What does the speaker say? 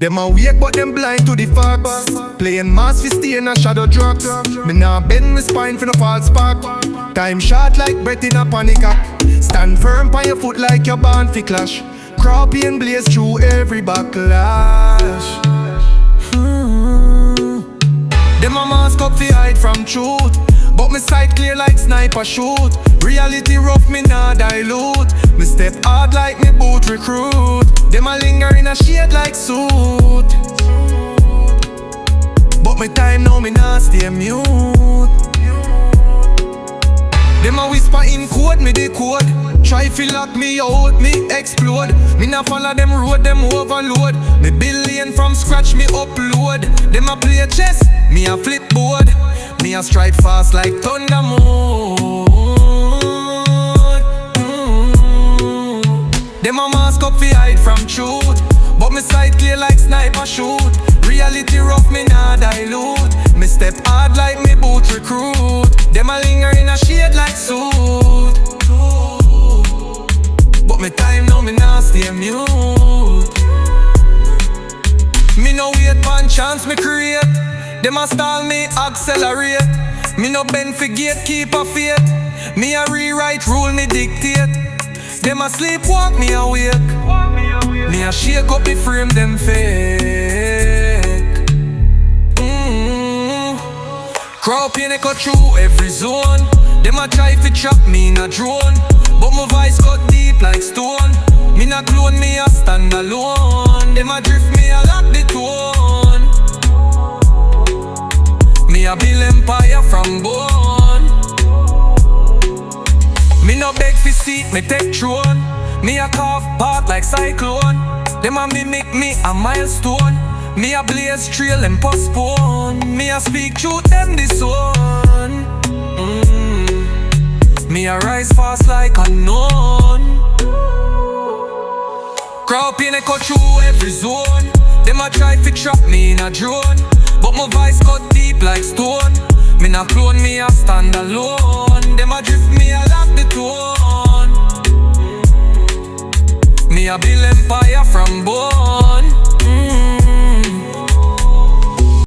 Them a wake but them blind to the facts. Playing mass fi stay in a shadow drugs. Me nah bend my spine for no false spark. Time short like breath in a panic attack. Stand firm on your foot like you're born fi clash. Krawpain blaze through every backlash. Them a mask up fi hide from truth, but me sight clear like sniper shoot. Reality rough, me nah dilute. Me step hard like me boot recruit. Them a linger in a shade like suit, but me time now, me nah stay mute. Them a whisper in code, me decode. Try fi lock me out, me explode. Me nah follow them road, them overload. Me billion from scratch, me upload. Them a play chess, me a flip board. Me a strike fast like thunder mode. Them a mask up fi hide from truth, but me sight clear like sniper shoot. Reality rough, me nah dilute. Me step hard like me boot recruit. Them a linger in a shade like suit, but me time now, me nah stay mute. Me no wait for chance, me create. Them a stall, me accelerate. Me no bend for gate, keep a faith. Me a rewrite rule, me dictate. Them a sleepwalk, me awake. Me a shake up the frame, them fake. Krawpain echo through every zone. Them a try fi trap me in a drone, but my voice cut deep like stone. Me na clone, me a stand alone. Them a drift, me a lock the tone. Me a build empire from bone. Me no beg fi seat, me take throne. Me a carve path like cyclone. Them a mimic me a milestone. Me a blaze trail and postpone. Me a speak truth, them disown. Me a rise fast like unknown. Krawpain echo through every zone. Them a try fi trap me in a drone, but my voice cut deep like stone. Me na clone, me a stand alone. Them a drift, me a lock the tone.